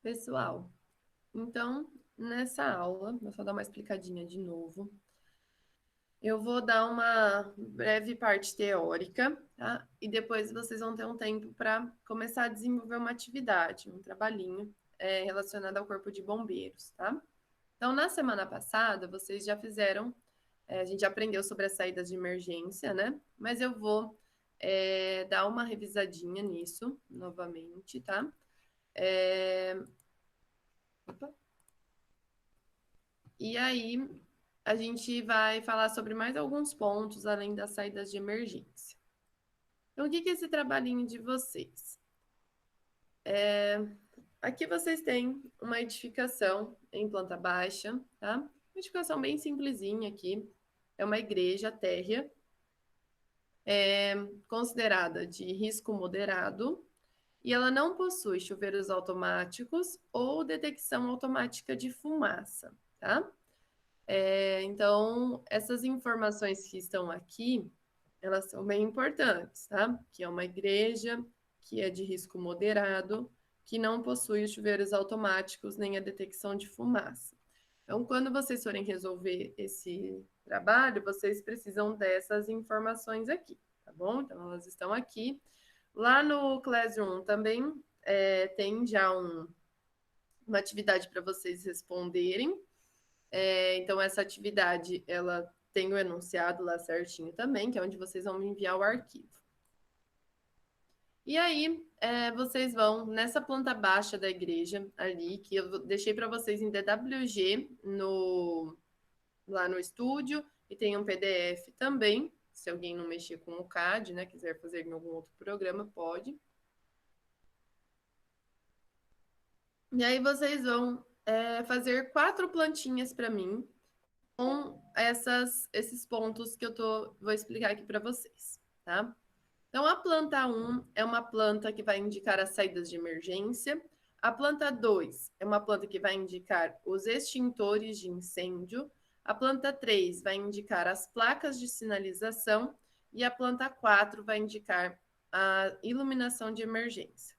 pessoal. Então, nessa aula, vou só dar uma explicadinha de novo. Eu vou dar uma breve parte teórica, tá? E depois vocês vão ter um tempo para começar a desenvolver uma atividade, um trabalhinho relacionado ao Corpo de Bombeiros, tá? Então, na semana passada, vocês já fizeram, a gente já aprendeu sobre as saídas de emergência, né? Mas eu vou dar uma revisadinha nisso novamente, tá? É, opa. E aí, a gente vai falar sobre mais alguns pontos além das saídas de emergência. Então, o que é esse trabalhinho de vocês? Aqui vocês têm uma edificação em planta baixa, tá? Uma edificação bem simplesinha aqui. É uma igreja térrea, considerada de risco moderado, e ela não possui chuveiros automáticos ou detecção automática de fumaça, tá? Então, essas informações que estão aqui, elas são bem importantes, tá? Que é uma igreja que é de risco moderado, que não possui os chuveiros automáticos nem a detecção de fumaça. Então, quando vocês forem resolver esse trabalho, vocês precisam dessas informações aqui, tá bom? Então, elas estão aqui. Lá no Classroom também tem já uma atividade para vocês responderem. Então, essa atividade, ela tem o enunciado lá certinho também, que é onde vocês vão me enviar o arquivo. E aí, vocês vão nessa planta baixa da igreja ali, que eu deixei para vocês em DWG lá no estúdio, e tem um PDF também, se alguém não mexer com o CAD, né, quiser fazer em algum outro programa, pode. E aí vocês vão fazer 4 plantinhas para mim, com esses pontos que vou explicar aqui para vocês, tá? Então, a planta 1 é uma planta que vai indicar as saídas de emergência. A planta 2 é uma planta que vai indicar os extintores de incêndio. A planta 3 vai indicar as placas de sinalização. E a planta 4 vai indicar a iluminação de emergência.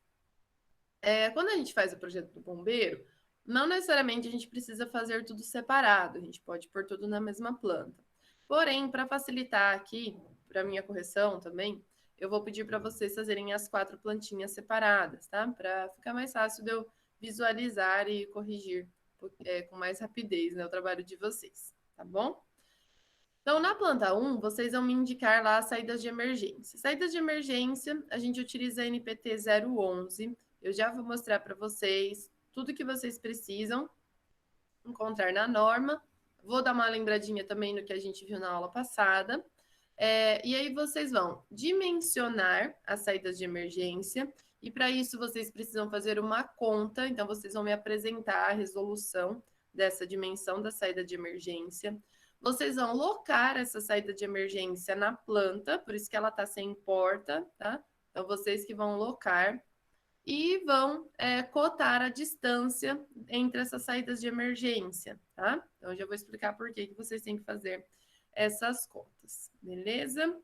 Quando a gente faz o projeto do bombeiro, não necessariamente a gente precisa fazer tudo separado, a gente pode pôr tudo na mesma planta. Porém, para facilitar aqui, para minha correção também, eu vou pedir para vocês fazerem as 4 plantinhas separadas, tá? Para ficar mais fácil de eu visualizar e corrigir com mais rapidez, né, o trabalho de vocês, tá bom? Então, na planta 1, vocês vão me indicar lá as saídas de emergência. Saídas de emergência, a gente utiliza a NPT 011. Eu já vou mostrar para vocês tudo que vocês precisam encontrar na norma. Vou dar uma lembradinha também no que a gente viu na aula passada. E aí vocês vão dimensionar as saídas de emergência. E para isso vocês precisam fazer uma conta. Então, vocês vão me apresentar a resolução dessa dimensão da saída de emergência. Vocês vão locar essa saída de emergência na planta, por isso que ela está sem porta, tá? Então, vocês que vão locar e vão cotar a distância entre essas saídas de emergência, tá? Então, eu já vou explicar por que vocês têm que fazer essas contas, beleza?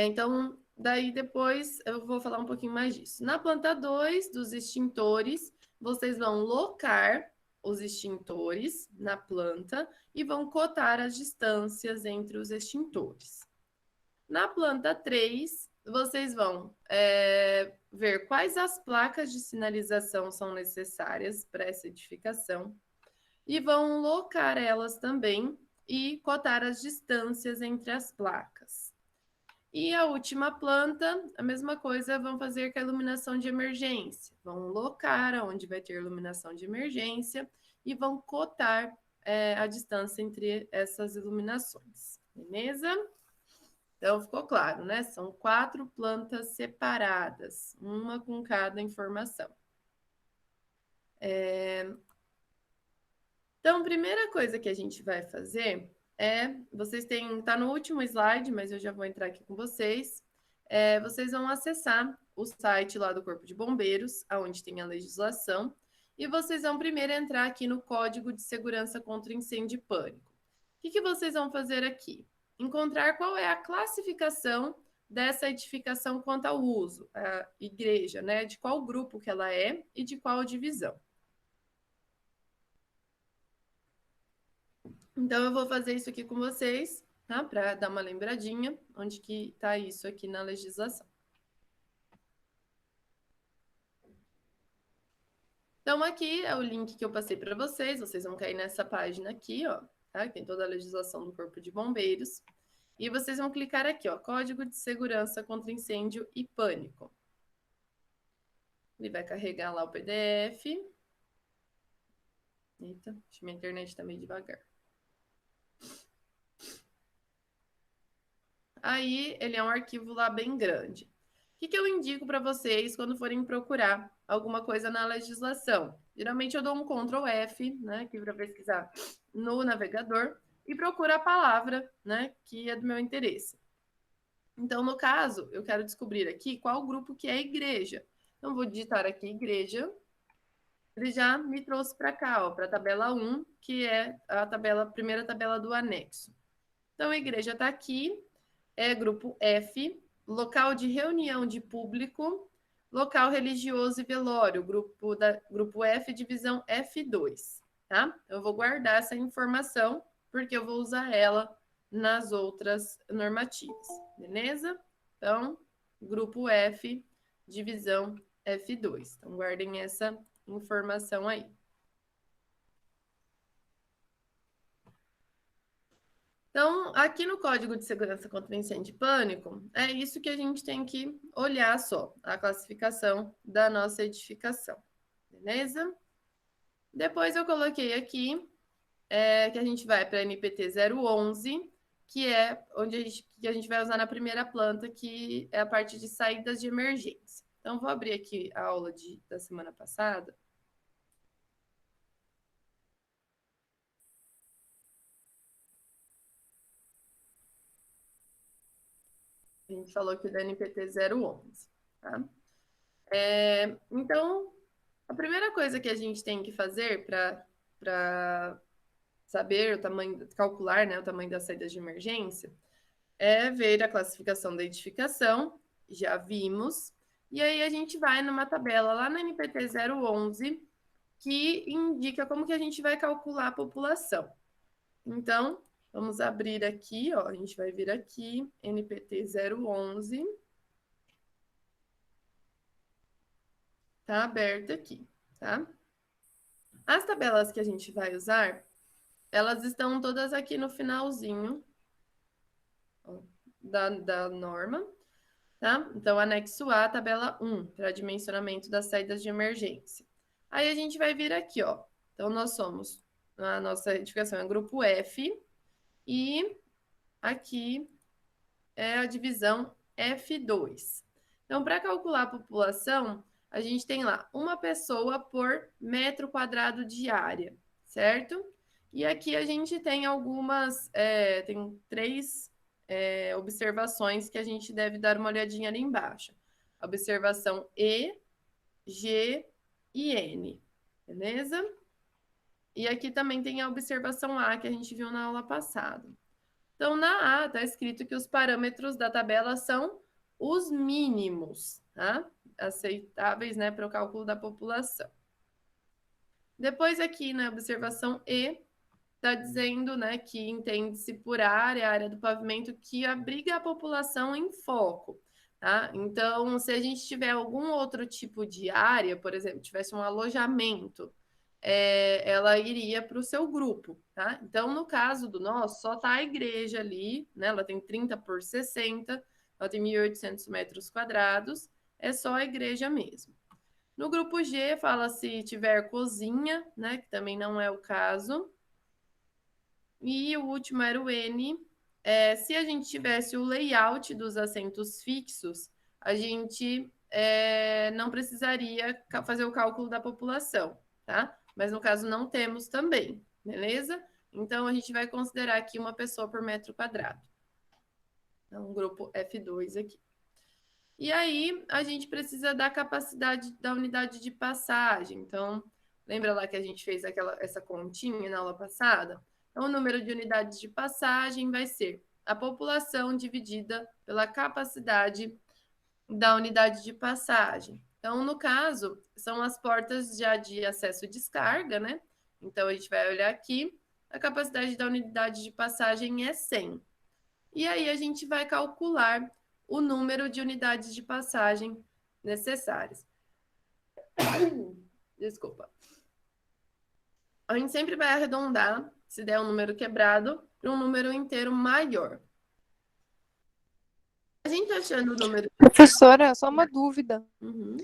Então, daí depois eu vou falar um pouquinho mais disso. Na planta 2 dos extintores, vocês vão locar os extintores na planta e vão cotar as distâncias entre os extintores. Na planta 3, vocês vão ver quais as placas de sinalização são necessárias para essa edificação e vão locar elas também e cotar as distâncias entre as placas. E a última planta, a mesma coisa, vão fazer com a iluminação de emergência. Vão locar onde vai ter iluminação de emergência e vão cotar a distância entre essas iluminações. Beleza? Então, ficou claro, né? São 4 plantas separadas, uma com cada informação. Então, a primeira coisa que a gente vai fazer vocês têm, tá no último slide, mas eu já vou entrar aqui com vocês. Vocês vão acessar o site lá do Corpo de Bombeiros, onde tem a legislação, e vocês vão primeiro entrar aqui no Código de Segurança contra Incêndio e Pânico. O que vocês vão fazer aqui? Encontrar qual é a classificação dessa edificação quanto ao uso, a igreja, né? De qual grupo que ela é e de qual divisão. Então, eu vou fazer isso aqui com vocês, tá? Para dar uma lembradinha onde que está isso aqui na legislação. Então, aqui é o link que eu passei para vocês. Vocês vão cair nessa página aqui, ó, tá? Tem toda a legislação do Corpo de Bombeiros. E vocês vão clicar aqui, ó, Código de Segurança contra Incêndio e Pânico. Ele vai carregar lá o PDF. Eita, acho que minha internet está meio devagar. Aí, ele é um arquivo lá bem grande. O que eu indico para vocês quando forem procurar alguma coisa na legislação? Geralmente eu dou um Ctrl F, né, aqui para pesquisar no navegador e procuro a palavra, né, que é do meu interesse. Então, no caso, eu quero descobrir aqui qual grupo que é igreja. Então, vou digitar aqui igreja. Ele já me trouxe para cá, para a tabela 1, que é a primeira tabela do anexo. Então, a igreja está aqui, é grupo F, local de reunião de público, local religioso e velório, grupo F, divisão F2, tá? Eu vou guardar essa informação, porque eu vou usar ela nas outras normativas, beleza? Então, grupo F, divisão F2. Então, guardem essa informação aí. Então, aqui no Código de Segurança contra Incêndio e Pânico, é isso que a gente tem que olhar só, a classificação da nossa edificação, beleza? Depois eu coloquei aqui que a gente vai para a NPT 011, que é onde que a gente vai usar na primeira planta, que é a parte de saídas de emergência. Então, vou abrir aqui a aula da semana passada. A gente falou aqui da NPT 011, tá? Então, a primeira coisa que a gente tem que fazer para saber o tamanho, calcular, né, o tamanho das saídas de emergência, é ver a classificação da edificação, já vimos, e aí a gente vai numa tabela lá no NPT 011, que indica como que a gente vai calcular a população. Então, vamos abrir aqui, ó, a gente vai vir aqui, NPT 011, tá aberto aqui, tá? As tabelas que a gente vai usar, elas estão todas aqui no finalzinho, ó, da norma, tá? Então, anexo A, tabela 1, para dimensionamento das saídas de emergência. Aí a gente vai vir aqui, ó. Então, a nossa edificação é grupo F, e aqui é a divisão F2. Então, para calcular a população, a gente tem lá uma pessoa por metro quadrado de área, certo? E aqui a gente tem tem 3 observações que a gente deve dar uma olhadinha ali embaixo. Observação E, G e N, beleza? E aqui também tem a observação A que a gente viu na aula passada. Então, na A está escrito que os parâmetros da tabela são os mínimos, tá? Aceitáveis, né, para o cálculo da população. Depois aqui na observação E, está dizendo, né, que entende-se por área, a área do pavimento que abriga a população em foco, tá? Então, se a gente tiver algum outro tipo de área, por exemplo, tivesse um alojamento, ela iria para o seu grupo, tá? Então, no caso do nosso, só tá a igreja ali, né? Ela tem 30 por 60, ela tem 1.800 metros quadrados, é só a igreja mesmo. No grupo G, fala se tiver cozinha, né? Que também não é o caso. E o último era o N. Se a gente tivesse o layout dos assentos fixos, a gente não precisaria fazer o cálculo da população, tá? Mas no caso não temos também, beleza? Então a gente vai considerar aqui uma pessoa por metro quadrado. Então, grupo F2 aqui. E aí a gente precisa da capacidade da unidade de passagem. Então, lembra lá que a gente fez essa continha na aula passada? Então, o número de unidades de passagem vai ser a população dividida pela capacidade da unidade de passagem. Então, no caso, são as portas já de acesso e descarga, né? Então, a gente vai olhar aqui, a capacidade da unidade de passagem é 100. E aí, a gente vai calcular o número de unidades de passagem necessárias. Desculpa. A gente sempre vai arredondar, se der um número quebrado, para um número inteiro maior. A gente achando o número... Professora, só uma dúvida. Uhum.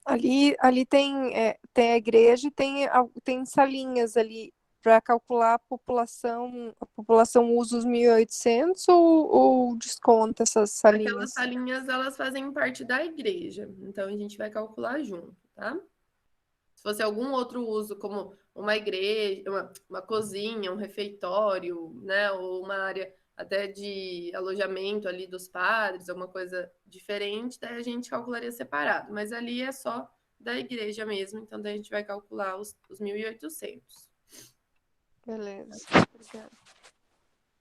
Ali tem a igreja e tem salinhas ali para calcular a população usa os 1.800 ou desconta essas salinhas? Aquelas salinhas, elas fazem parte da igreja, então a gente vai calcular junto, tá? Se fosse algum outro uso, como uma igreja, uma cozinha, um refeitório, né, ou uma área até de alojamento ali dos padres, alguma coisa diferente, daí a gente calcularia separado. Mas ali é só da igreja mesmo, então daí a gente vai calcular os 1.800. Beleza, obrigada.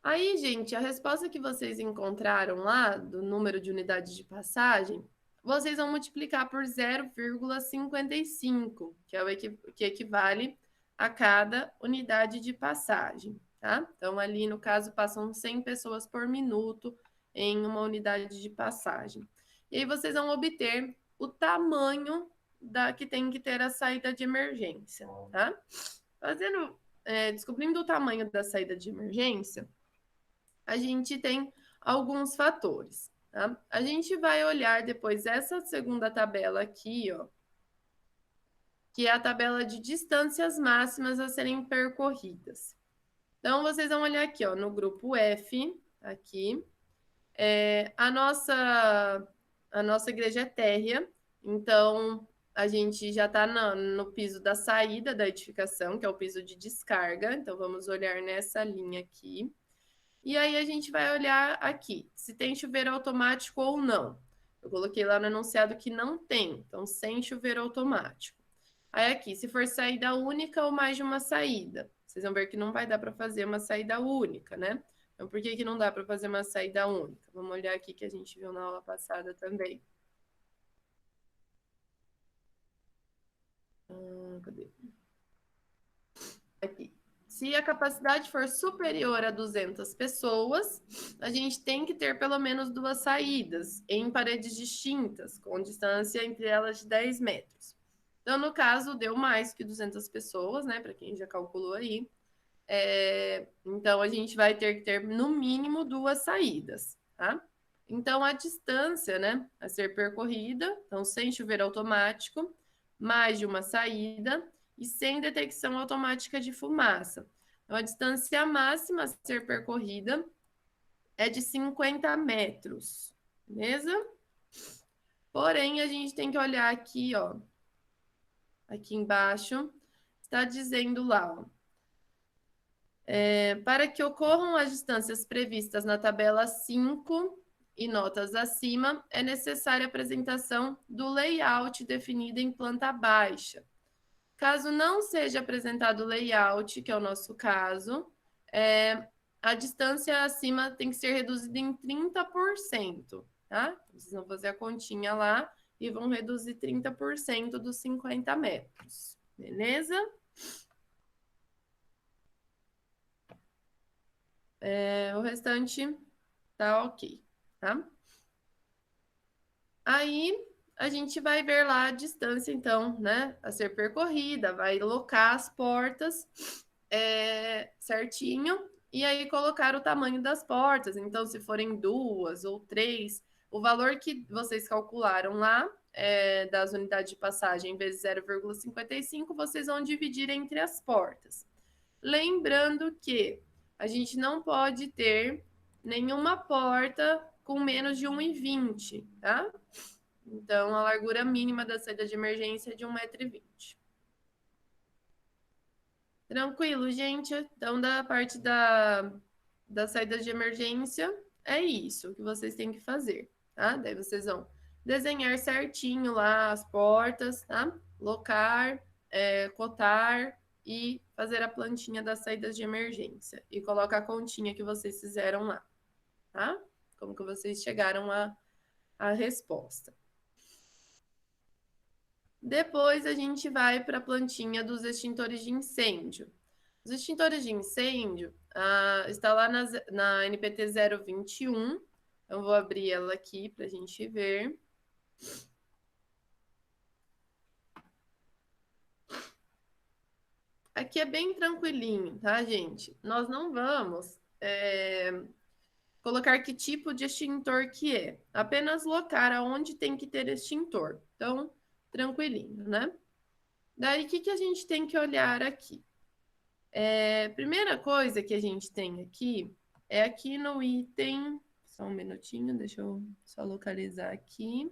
Aí, gente, a resposta que vocês encontraram lá, do número de unidades de passagem, vocês vão multiplicar por 0,55, que é que equivale a cada unidade de passagem, tá? Então, ali, no caso, passam 100 pessoas por minuto em uma unidade de passagem. E aí, vocês vão obter o tamanho que tem que ter a saída de emergência, tá? Descobrindo o tamanho da saída de emergência, a gente tem alguns fatores, tá? A gente vai olhar depois essa segunda tabela aqui, ó, que é a tabela de distâncias máximas a serem percorridas. Então, vocês vão olhar aqui, ó, no grupo F, aqui, a nossa igreja é térrea, então a gente já está no piso da saída da edificação, que é o piso de descarga, então vamos olhar nessa linha aqui. E aí a gente vai olhar aqui, se tem chuveiro automático ou não. Eu coloquei lá no enunciado que não tem, então sem chuveiro automático. Aí aqui, se for saída única ou mais de uma saída. Vocês vão ver que não vai dar para fazer uma saída única, né? Então, por que não dá para fazer uma saída única? Vamos olhar aqui que a gente viu na aula passada também. Cadê? Aqui. Se a capacidade for superior a 200 pessoas, a gente tem que ter pelo menos 2 saídas em paredes distintas, com distância entre elas de 10 metros. Então, no caso, deu mais que 200 pessoas, né? Para quem já calculou aí. Então, a gente vai ter que ter, no mínimo, 2 saídas, tá? Então, a distância, né, a ser percorrida, então, sem chuveiro automático, mais de uma saída, e sem detecção automática de fumaça. Então, a distância máxima a ser percorrida é de 50 metros, beleza? Porém, a gente tem que olhar aqui, ó, aqui embaixo, está dizendo lá, ó, para que ocorram as distâncias previstas na tabela 5 e notas acima, é necessária a apresentação do layout definido em planta baixa. Caso não seja apresentado o layout, que é o nosso caso, a distância acima tem que ser reduzida em 30%, tá? Vocês vão fazer a continha lá e vão reduzir 30% dos 50 metros, beleza? O restante tá ok, tá? Aí a gente vai ver lá a distância, então, né, a ser percorrida, vai locar as portas certinho e aí colocar o tamanho das portas. Então, se forem 2 ou 3, o valor que vocês calcularam lá das unidades de passagem vezes 0,55, vocês vão dividir entre as portas. Lembrando que a gente não pode ter nenhuma porta com menos de 1,20, tá? Então, a largura mínima da saída de emergência é de 1,20 m. Tranquilo, gente? Então, da parte da saída de emergência, é isso que vocês têm que fazer, tá? Daí vocês vão desenhar certinho lá as portas, tá? Locar, cotar e fazer a plantinha das saídas de emergência e coloca a continha que vocês fizeram lá, tá? Como que vocês chegaram à resposta. Depois a gente vai para a plantinha dos extintores de incêndio. Os extintores de incêndio está lá na NPT 021. Então, vou abrir ela aqui para a gente ver. Aqui é bem tranquilinho, tá, gente? Nós não vamos colocar que tipo de extintor que é. Apenas locar aonde tem que ter extintor. Então, tranquilinho, né? Daí, o que a gente tem que olhar aqui? Primeira coisa que a gente tem aqui é aqui no item... Só um minutinho, deixa eu só localizar aqui.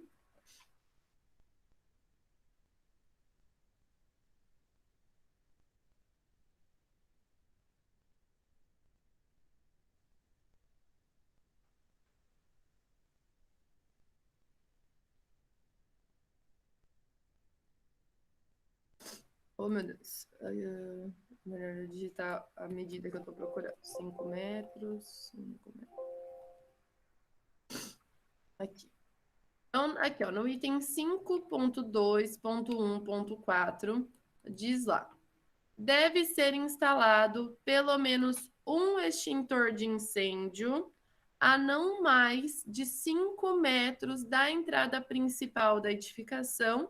Oh, meu Deus. Melhor digitar a medida que eu estou procurando. 5 metros. 5 metros. Aqui. Então, aqui, ó, no item 5.2.1.4, diz lá: deve ser instalado pelo menos um extintor de incêndio a não mais de 5 metros da entrada principal da edificação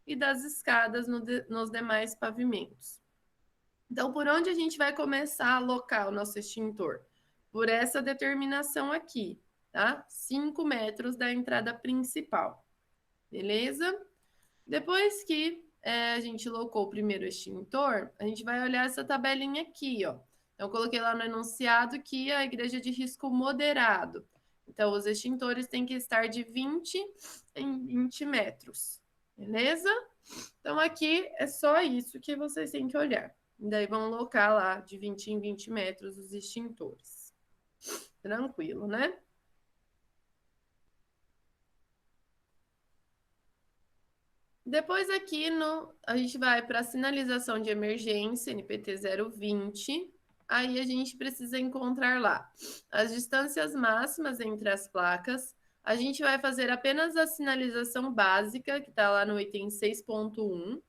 e das escadas nos demais pavimentos. Então, por onde a gente vai começar a alocar o nosso extintor? Por essa determinação aqui, tá? 5 metros da entrada principal, beleza? Depois que a gente locou o primeiro extintor, a gente vai olhar essa tabelinha aqui, ó. Eu coloquei lá no enunciado que a igreja é de risco moderado. Então, os extintores têm que estar de 20 em 20 metros, beleza? Então, aqui é só isso que vocês têm que olhar. Daí vão locar lá de 20 em 20 metros os extintores. Tranquilo, né? Depois aqui a gente vai para a sinalização de emergência, NPT 020. Aí a gente precisa encontrar lá as distâncias máximas entre as placas. A gente vai fazer apenas a sinalização básica, que está lá no item 6.1.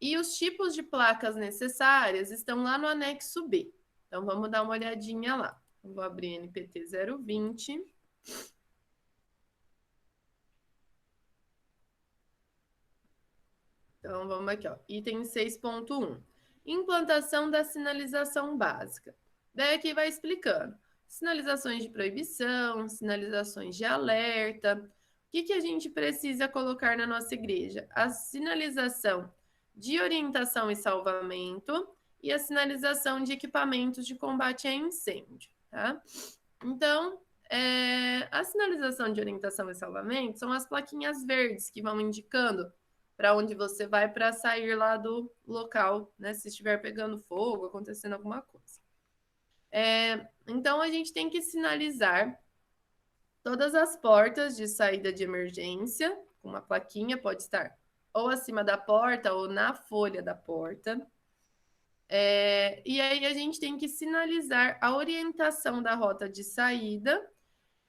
E os tipos de placas necessárias estão lá no anexo B. Então, vamos dar uma olhadinha lá. Eu vou abrir NPT 020. Então, vamos aqui, ó. Item 6.1. Implantação da sinalização básica. Daí aqui vai explicando. Sinalizações de proibição, sinalizações de alerta. O que a gente precisa colocar na nossa igreja? A sinalização de orientação e salvamento e a sinalização de equipamentos de combate a incêndio, tá? Então, a sinalização de orientação e salvamento são as plaquinhas verdes que vão indicando para onde você vai para sair lá do local, né? Se estiver pegando fogo, acontecendo alguma coisa. Então, a gente tem que sinalizar todas as portas de saída de emergência, com uma plaquinha, pode estar ou acima da porta ou na folha da porta. E aí a gente tem que sinalizar a orientação da rota de saída,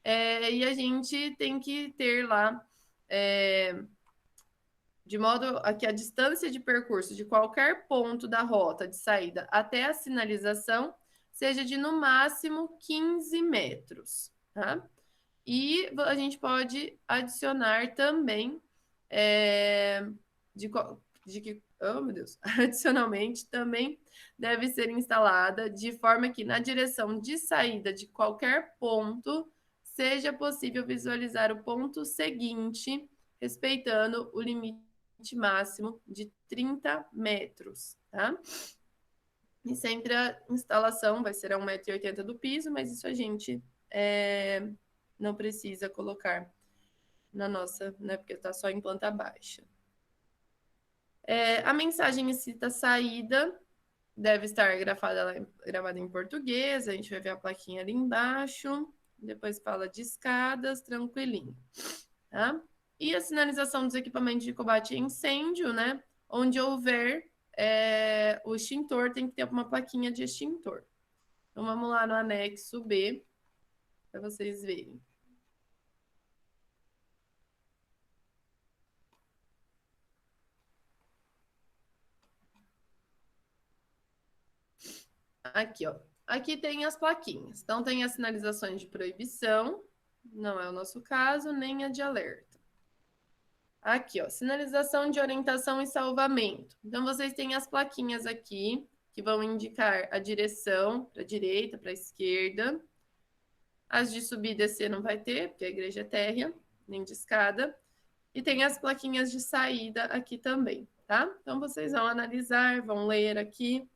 e a gente tem que ter lá, de modo a que a distância de percurso de qualquer ponto da rota de saída até a sinalização seja de no máximo 15 metros, tá? E a gente pode adicionar também de que, oh meu Deus, adicionalmente também deve ser instalada de forma que na direção de saída de qualquer ponto seja possível visualizar o ponto seguinte, respeitando o limite máximo de 30 metros, tá? E sempre a instalação vai ser a 1,80 m do piso, mas isso a gente não precisa colocar na nossa, né? Porque está só em planta baixa. A mensagem cita saída, deve estar gravada em português, a gente vai ver a plaquinha ali embaixo, depois fala de escadas, tranquilinho, tá? E a sinalização dos equipamentos de combate a incêndio, né? Onde houver o extintor tem que ter uma plaquinha de extintor. Então, vamos lá no anexo B, para vocês verem. Aqui, ó. Aqui tem as plaquinhas. Então, tem as sinalizações de proibição, não é o nosso caso, nem a de alerta. Aqui, ó, sinalização de orientação e salvamento. Então, vocês têm as plaquinhas aqui, que vão indicar a direção para a direita, para a esquerda. As de subir e descer não vai ter, porque a igreja é térrea, nem de escada. E tem as plaquinhas de saída aqui também, tá? Então, vocês vão analisar, vão ler aqui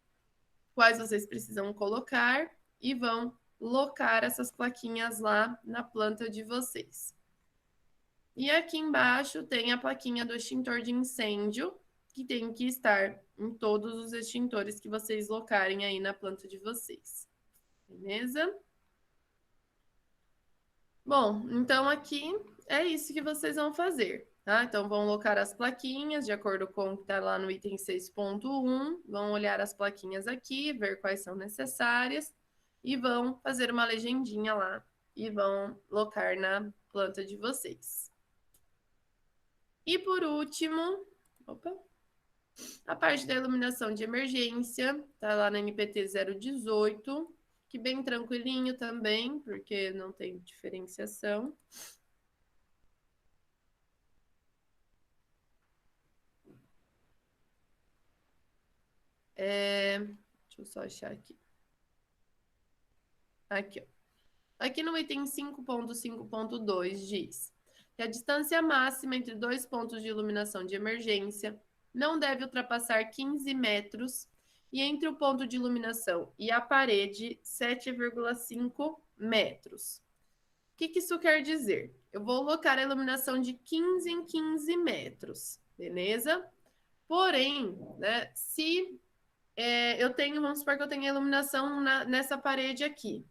quais vocês precisam colocar e vão locar essas plaquinhas lá na planta de vocês. E aqui embaixo tem a plaquinha do extintor de incêndio, que tem que estar em todos os extintores que vocês locarem aí na planta de vocês. Beleza? Bom, então aqui é isso que vocês vão fazer, tá? Então vão locar as plaquinhas de acordo com o que está lá no item 6.1, vão olhar as plaquinhas aqui, ver quais são necessárias e vão fazer uma legendinha lá e vão locar na planta de vocês. E por último, a parte da iluminação de emergência, tá lá na NPT 018, que bem tranquilinho também, porque não tem diferenciação. Deixa eu só achar aqui. Aqui, ó. Aqui no item 5.5.2 diz que a distância máxima entre dois pontos de iluminação de emergência não deve ultrapassar 15 metros e entre o ponto de iluminação e a parede, 7,5 metros. O que isso quer dizer? Eu vou colocar a iluminação de 15 em 15 metros, beleza? Porém, né, se eu tenho, vamos supor que eu tenho a iluminação nessa parede aqui,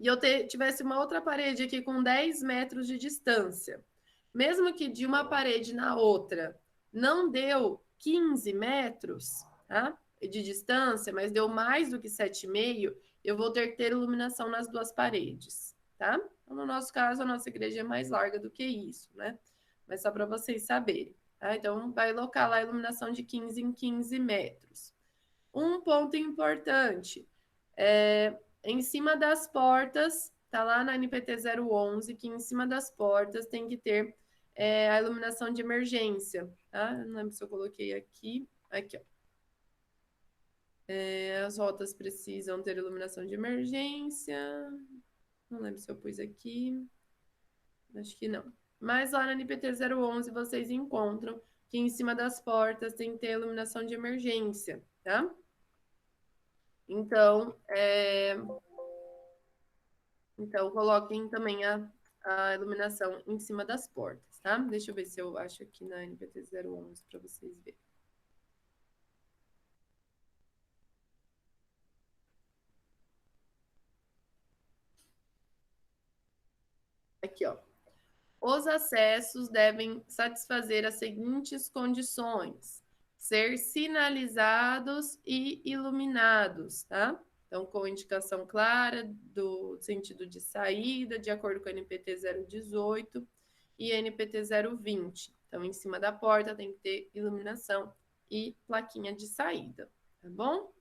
e eu tivesse uma outra parede aqui com 10 metros de distância, mesmo que de uma parede na outra não deu 15 metros, tá? De distância, mas deu mais do que 7,5, eu vou ter que ter iluminação nas duas paredes, tá? Então, no nosso caso, a nossa igreja é mais larga do que isso, né? Mas só para vocês saberem, tá? Então, vai locar lá a iluminação de 15 em 15 metros. Um ponto importante, em cima das portas, tá lá na NPT 011, que em cima das portas tem que ter a iluminação de emergência, tá? Não lembro se eu coloquei aqui. Aqui, ó. As rotas precisam ter iluminação de emergência. Não lembro se eu pus aqui. Acho que não. Mas lá na NPT 011 vocês encontram que em cima das portas tem que ter iluminação de emergência, tá? Então, coloquem também a iluminação em cima das portas, tá? Deixa eu ver se eu acho aqui na NPT 011 para vocês verem. Aqui, ó. Os acessos devem satisfazer as seguintes condições: ser sinalizados e iluminados, tá? Então, com indicação clara do sentido de saída, de acordo com a NPT 018 e a NPT 020. Então, em cima da porta tem que ter iluminação e plaquinha de saída, tá bom?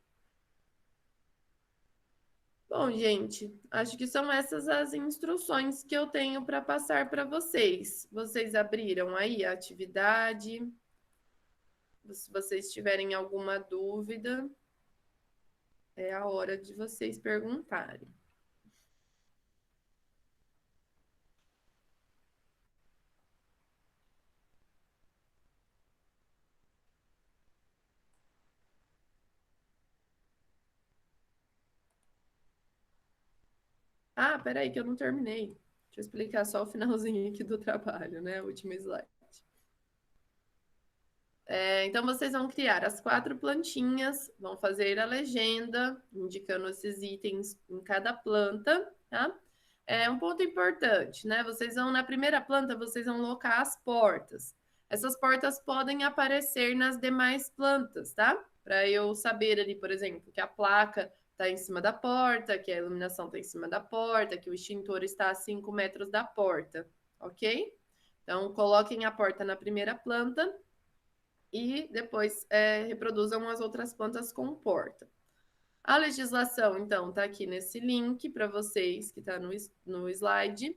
Bom, gente, acho que são essas as instruções que eu tenho para passar para vocês. Vocês abriram aí a atividade? Se vocês tiverem alguma dúvida, é a hora de vocês perguntarem. Ah, peraí, que eu não terminei. Deixa eu explicar só o finalzinho aqui do trabalho, né? O último slide. Então, vocês vão criar as 4 plantinhas, vão fazer a legenda, indicando esses itens em cada planta, tá? Um ponto importante, né? Vocês vão, na primeira planta, vocês vão locar as portas. essas portas podem aparecer nas demais plantas, tá? Para eu saber ali, por exemplo, que a placa está em cima da porta, que a iluminação está em cima da porta, que o extintor está a 5 metros da porta, ok? Então, coloquem a porta na primeira planta e depois reproduzam as outras plantas com porta. A legislação, então, está aqui nesse link para vocês, que está no slide.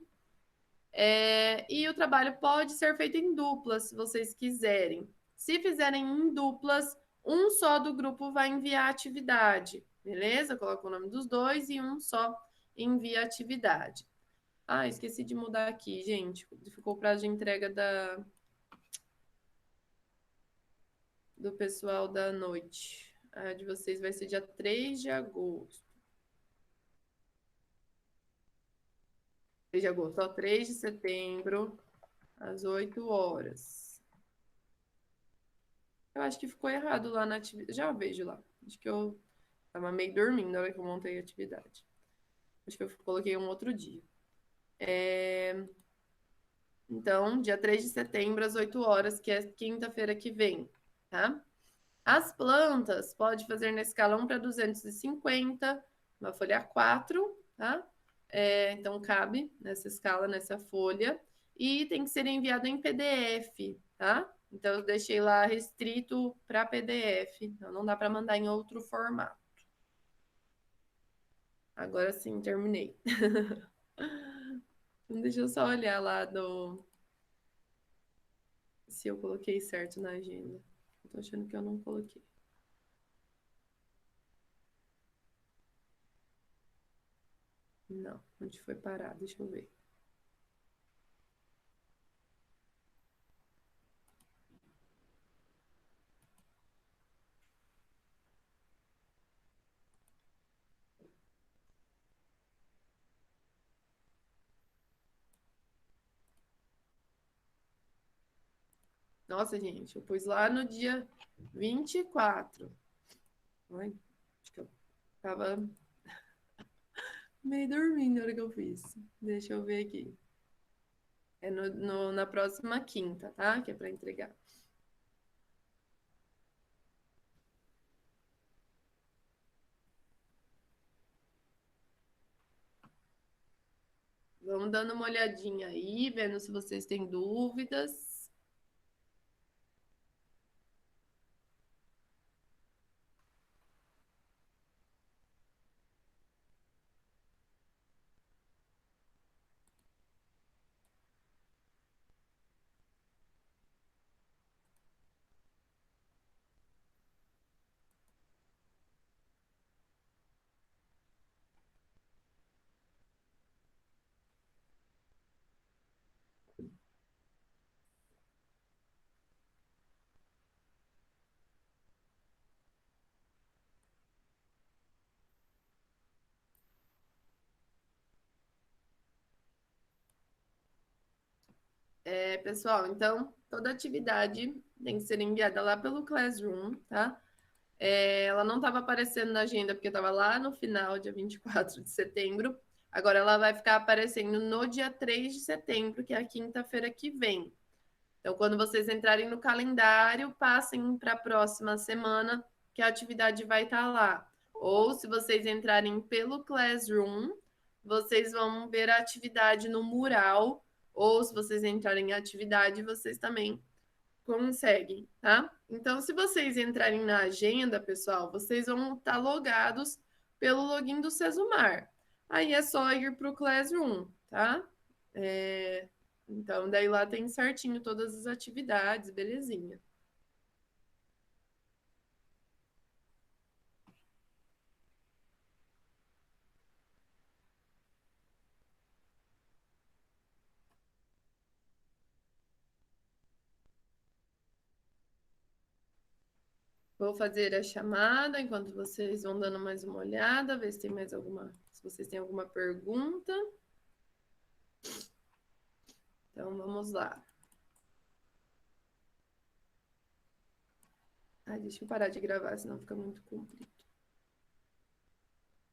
E o trabalho pode ser feito em duplas, se vocês quiserem. Se fizerem em duplas, um só do grupo vai enviar a atividade, beleza? Coloca o nome dos dois e um só envia a atividade. Ah, esqueci de mudar aqui, gente. Ficou o prazo de entrega do pessoal da noite. A de vocês vai ser dia 3 de agosto. 3 de agosto, ó, 3 de setembro, às 8 horas. Eu acho que ficou errado lá na atividade. Já vejo lá. Acho que eu tava meio dormindo na hora que eu montei a atividade. Acho que eu coloquei um outro dia. Então, dia 3 de setembro, às 8 horas, que é quinta-feira que vem, tá? As plantas pode fazer na escala 1 para 250, uma folha A4, tá? Então, cabe nessa escala, nessa folha. E tem que ser enviado em PDF, tá? Então, eu deixei lá restrito para PDF. Então, não dá para mandar em outro formato. Agora sim, terminei. Deixa eu só olhar lá se eu coloquei certo na agenda. Eu tô achando que eu não coloquei. Não, onde foi parar? Deixa eu ver. Nossa, gente, eu pus lá no dia 24. Ai, acho que eu tava meio dormindo na hora que eu fiz. Deixa eu ver aqui. É na próxima quinta, tá? Que é para entregar. Vamos dando uma olhadinha aí, vendo se vocês têm dúvidas. Pessoal, então, toda atividade tem que ser enviada lá pelo Classroom, tá? Ela não estava aparecendo na agenda porque estava lá no final, dia 24 de setembro. Agora ela vai ficar aparecendo no dia 3 de setembro, que é a quinta-feira que vem. Então, quando vocês entrarem no calendário, passem para a próxima semana, que a atividade vai estar lá. Ou se vocês entrarem pelo Classroom, vocês vão ver a atividade no mural. Ou se vocês entrarem em atividade, vocês também conseguem, tá? Então, se vocês entrarem na agenda, pessoal, vocês vão estar logados pelo login do Sesumar. Aí é só ir para o Classroom, tá? Então, daí lá tem certinho todas as atividades, belezinha. Vou fazer a chamada enquanto vocês vão dando mais uma olhada, ver se tem mais alguma, se vocês têm alguma pergunta. Então, vamos lá. Ai, deixa eu parar de gravar, senão fica muito comprido.